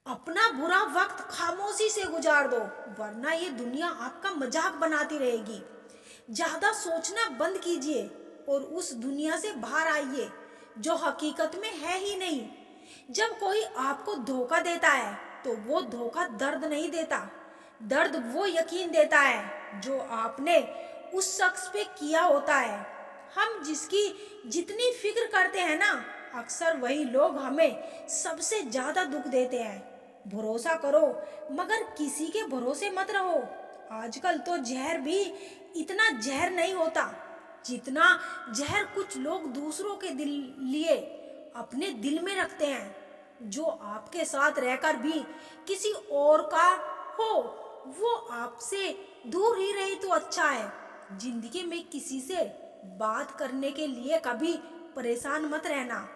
अपना बुरा वक्त खामोशी से गुजार दो, वरना ये दुनिया आपका मजाक बनाती रहेगी। ज्यादा सोचना बंद कीजिए और उस दुनिया से बाहर आइए जो हकीकत में है ही नहीं। जब कोई आपको धोखा देता है तो वो धोखा दर्द नहीं देता, दर्द वो यकीन देता है जो आपने उस शख्स पे किया होता है। हम जिसकी जितनी फिक्र करते हैं ना, अक्सर वही लोग हमें सबसे ज्यादा दुख देते हैं। भरोसा करो मगर किसी के भरोसे मत रहो। आजकल तो जहर भी इतना जहर नहीं होता जितना जहर कुछ लोग दूसरों के दिल लिए अपने दिल में रखते हैं। जो आपके साथ रहकर भी किसी और का हो, वो आपसे दूर ही रही तो अच्छा है। जिंदगी में किसी से बात करने के लिए कभी परेशान मत रहना।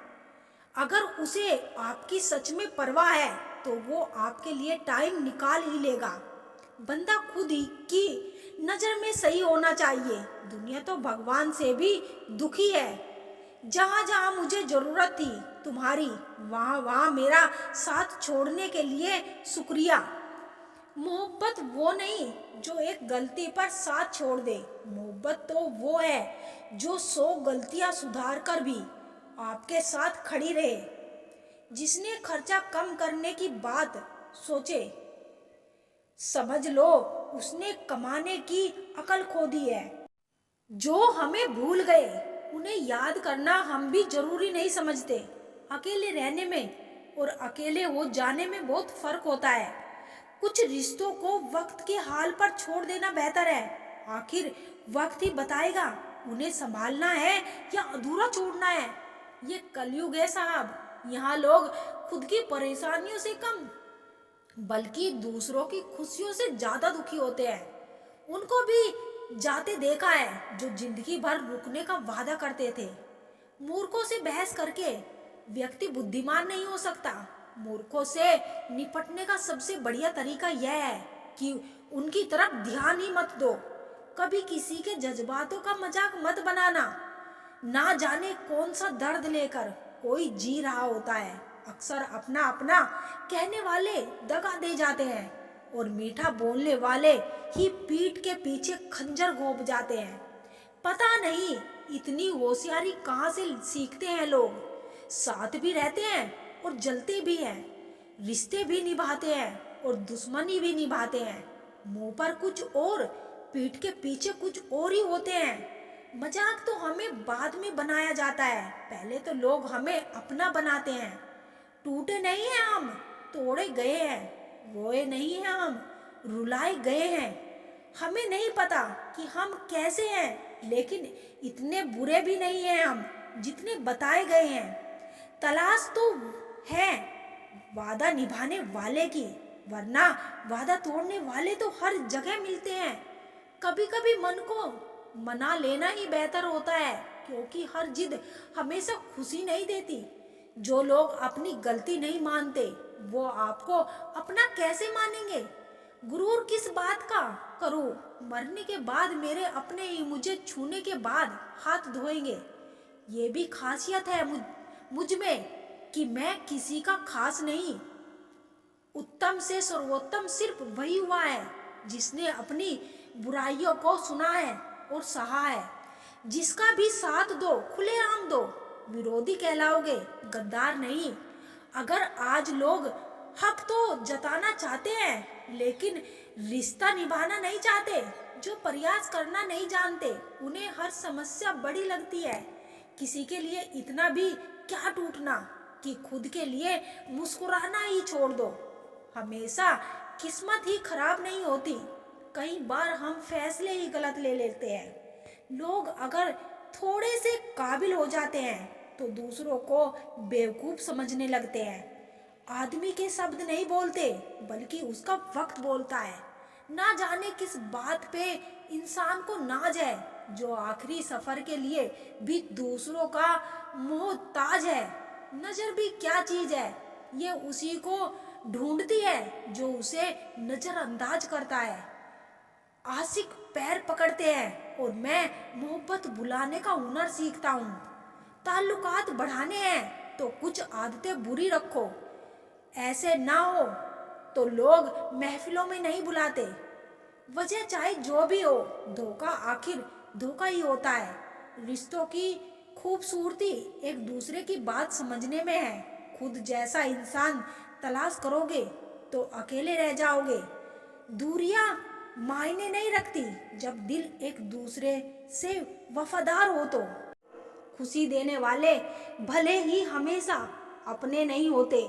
अगर उसे आपकी सच में परवाह है तो वो आपके लिए टाइम निकाल ही लेगा। बंदा खुद ही की नजर में सही होना चाहिए। दुनिया तो भगवान से भी दुखी है। जहां जहां मुझे जरूरत थी तुम्हारी, वहां वहां मेरा साथ छोड़ने के लिए शुक्रिया। मोहब्बत वो नहीं जो एक गलती पर साथ छोड़ दे। मोहब्बत तो वो है जो 100 गलतियां सुधार कर भी आपके साथ खड़ी रहे। जिसने खर्चा कम करने की बात सोचे, समझ लो उसने कमाने की अकल खो दी है। जो हमें भूल गए उन्हें याद करना हम भी जरूरी नहीं समझते। अकेले रहने में और अकेले हो जाने में बहुत फर्क होता है। कुछ रिश्तों को वक्त के हाल पर छोड़ देना बेहतर है। आखिर वक्त ही बताएगा उन्हें संभालना है या अधूरा छोड़ना है। ये कलयुग है साहब। यहाँ लोग खुद की परेशानियों से कम बल्कि दूसरों की खुशियों से ज्यादा दुखी होते हैं। उनको भी जाते देखा है जो जिंदगी भर रुकने का वादा करते थे। मूर्खों से बहस करके व्यक्ति बुद्धिमान नहीं हो सकता। मूर्खों से निपटने का सबसे बढ़िया तरीका यह है कि उनकी तरफ ध्यान ही मत दो। कभी किसी के जज्बातों का मजाक मत बनाना। ना जाने कौन सा दर्द लेकर कोई जी रहा होता है। अक्सर अपना अपना कहने वाले दगा दे जाते हैं और मीठा बोलने वाले ही पीठ के पीछे खंजर घोंप जाते हैं। पता नहीं इतनी होशियारी कहाँ से सीखते हैं लोग। साथ भी रहते हैं और जलते भी हैं, रिश्ते भी निभाते हैं और दुश्मनी भी निभाते हैं। मुंह पर कुछ और पीठ के पीछे कुछ और ही होते हैं। मजाक तो हमें बाद में बनाया जाता है, पहले तो लोग हमें अपना बनाते हैं। टूटे नहीं हैं हम, तोड़े गए हैं। रोए नहीं हैं हम, रुलाए गए हैं। हमें नहीं पता कि हम कैसे हैं, लेकिन इतने बुरे भी नहीं हैं हम जितने बताए गए हैं। तलाश तो है वादा निभाने वाले की, वरना वादा तोड़ने वाले तो हर जगह मिलते हैं। कभी कभी मन को मना लेना ही बेहतर होता है, क्योंकि हर जिद हमेशा खुशी नहीं देती। जो लोग अपनी गलती नहीं मानते वो आपको अपना कैसे मानेंगे। गुरूर किस बात का करूं, मरने के बाद मेरे अपने ही मुझे छूने के बाद हाथ धोएंगे। ये भी खासियत है मुझ में कि मैं किसी का खास नहीं। उत्तम से सर्वोत्तम सिर्फ वही हुआ है जिसने अपनी बुराइयों को सुना है और सहा है। जिसका भी साथ दो खुलेआम दो, विरोधी कहलाओगे, गद्दार नहीं। अगर आज लोग हक तो जताना चाहते हैं लेकिन रिश्ता निभाना नहीं चाहते, जो प्रयास करना नहीं जानते, उन्हें हर समस्या बड़ी लगती है। किसी के लिए इतना भी क्या टूटना कि खुद के लिए मुस्कुराना ही छोड़ दो। हमेशा किस्मत ही खराब नहीं होती, कई बार हम फैसले ही गलत ले लेते हैं। लोग अगर थोड़े से काबिल हो जाते हैं तो दूसरों को बेवकूफ समझने लगते हैं। आदमी के शब्द नहीं बोलते बल्कि उसका वक्त बोलता है। ना जाने किस बात पे इंसान को नाज है जो आखिरी सफर के लिए भी दूसरों का मोहताज है। नजर भी क्या चीज है, ये उसी को ढूंढती है जो उसे नजरअंदाज करता है। आशिक पैर पकड़ते हैं और मैं मोहब्बत बुलाने का हुनर सीखता हूँ। ताल्लुकात बढ़ाने हैं तो कुछ आदतें बुरी रखो। ऐसे ना हो तो लोग महफिलों में नहीं बुलाते। वजह चाहे जो भी हो, धोखा आखिर धोखा ही होता है। रिश्तों की खूबसूरती एक दूसरे की बात समझने में है। खुद जैसा इंसान तलाश करोगे तो अकेले रह जाओगे। दूरियां मायने नहीं रखती जब दिल एक दूसरे से वफादार हो तो। खुशी देने वाले भले ही हमेशा अपने नहीं होते,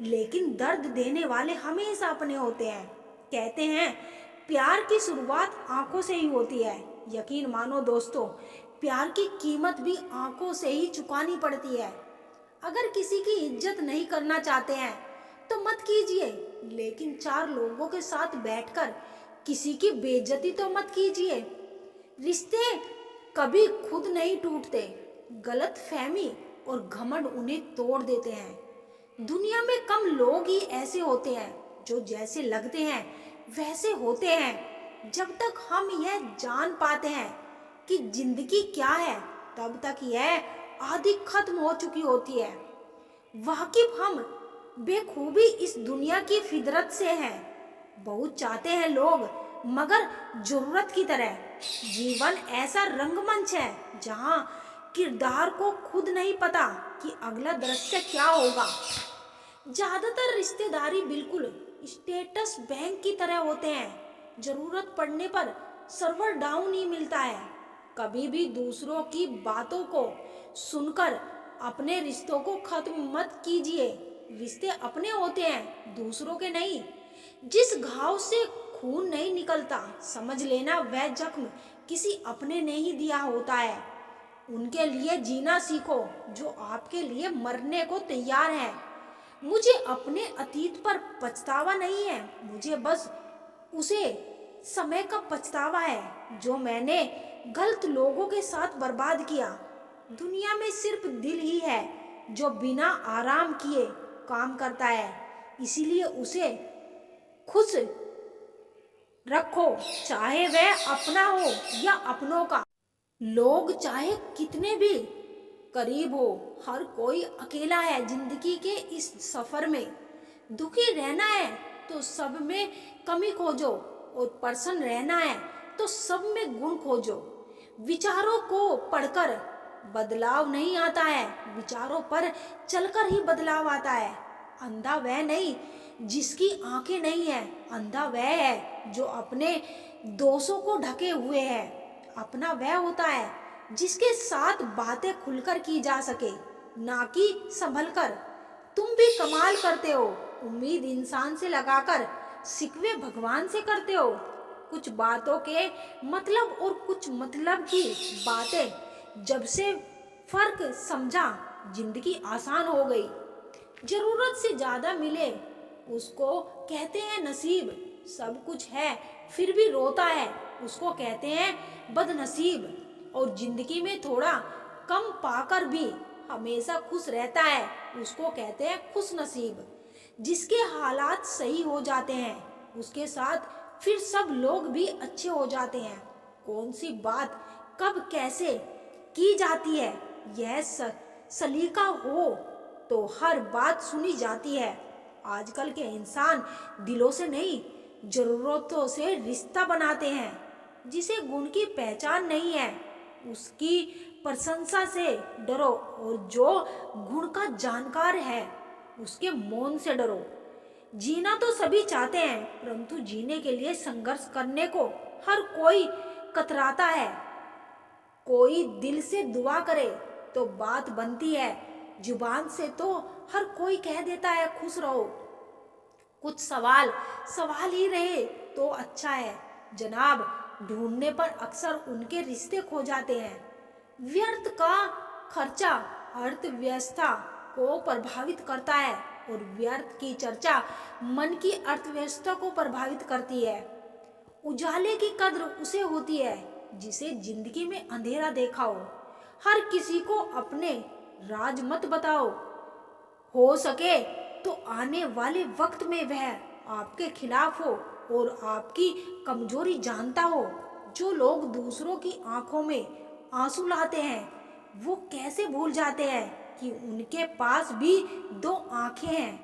लेकिन दर्द देने वाले हमेशा अपने होते हैं। कहते हैं प्यार की शुरुआत आंखों से ही होती है। यकीन मानो दोस्तों, प्यार की कीमत भी आंखों से ही चुकानी पड़ती है। अगर किसी की इज्जत नहीं करना चाहते हैं तो मत कीजिए, लेकिन चार लोगों के साथ बैठकर किसी की बेइज्जती तो मत कीजिए। रिश्ते कभी खुद नहीं टूटते, गलत फहमी और घमंड उन्हें तोड़ देते हैं। दुनिया में कम लोग ही ऐसे होते हैं जो जैसे लगते हैं वैसे होते हैं। जब तक हम यह जान पाते हैं कि जिंदगी क्या है, तब तक यह आधी खत्म हो चुकी होती है। वाकिफ हम बेखूबी इस दुनिया की फितरत से हैं। बहुत चाहते हैं लोग, मगर जरूरत की तरह। जीवन ऐसा रंगमंच है जहां किरदार को खुद नहीं पता कि अगला दृश्य क्या होगा। ज्यादातर रिश्तेदारी बिल्कुल स्टेटस बैंक की तरह होते हैं। जरूरत पड़ने पर सर्वर डाउन ही मिलता है। कभी भी दूसरों की बातों को सुनकर अपने रिश्तों को खत्म मत कीजिए। रिश्ते अपने होते हैं, दूसरों के नहीं। जिस घाव से खून नहीं निकलता, समझ लेना वह जख्म किसी अपने ने ही दिया होता है। उनके लिए जीना सीखो जो आपके लिए मरने को तैयार है। मुझे अपने अतीत पर पछतावा नहीं है, मुझे बस उसे समय का पछतावा है जो मैंने गलत लोगों के साथ बर्बाद किया। दुनिया में सिर्फ दिल ही है जो बिना आराम किए काम करता है, इसीलिए उसे खुश रखो, चाहे वह अपना हो या अपनों का। लोग चाहे कितने भी करीब हो, हर कोई अकेला है जिंदगी के इस सफर में। दुखी रहना है तो सब में कमी खोजो, और प्रसन्न रहना है तो सब में गुण खोजो। विचारों को पढ़कर बदलाव नहीं आता है, विचारों पर चलकर ही बदलाव आता है। अंधा वह नहीं जिसकी आंखें नहीं है, अंधा वह है जो अपने दोषों को ढके हुए है। अपना वह होता है जिसके साथ बातें खुलकर की जा सके, ना कि संभलकर। तुम भी कमाल करते हो, उम्मीद इंसान से लगाकर शिकवे भगवान से करते हो। कुछ बातों के मतलब और कुछ मतलब की बातें जब से फर्क समझा, जिंदगी आसान हो गई। जरूरत से ज्यादा मिले उसको कहते हैं नसीब। सब कुछ है फिर भी रोता है, उसको कहते हैं बदनसीब। और जिंदगी में थोड़ा कम पाकर भी हमेशा खुश रहता है, उसको कहते हैं खुश नसीब। जिसके हालात सही हो जाते हैं उसके साथ फिर सब लोग भी अच्छे हो जाते हैं। कौन सी बात कब कैसे की जाती है, यह सलीका हो तो हर बात सुनी जाती है। आजकल के इंसान दिलों से नहीं, जरूरतों से रिश्ता बनाते हैं। जिसे गुण की पहचान नहीं है उसकी प्रशंसा से डरो, और जो गुण का जानकार है उसके मौन से डरो। जीना तो सभी चाहते हैं, परंतु जीने के लिए संघर्ष करने को हर कोई कतराता है। कोई दिल से दुआ करे तो बात बनती है, जुबान से तो हर कोई कह देता है खुश रहो। कुछ सवाल सवाल ही रहे तो अच्छा है जनाब, ढूंढने पर अक्सर उनके रिश्ते खो जाते हैं। व्यर्थ का खर्चा अर्थव्यवस्था को प्रभावित करता है, और व्यर्थ की चर्चा मन की अर्थव्यवस्था को प्रभावित करती है। उजाले की कद्र उसे होती है जिसे जिंदगी में अंधेरा देखा हो। हर किसी को अपने राज मत बताओ, हो सके तो आने वाले वक्त में वह आपके खिलाफ हो और आपकी कमजोरी जानता हो। जो लोग दूसरों की आंखों में आंसू लाते हैं वो कैसे भूल जाते हैं कि उनके पास भी दो आंखें हैं।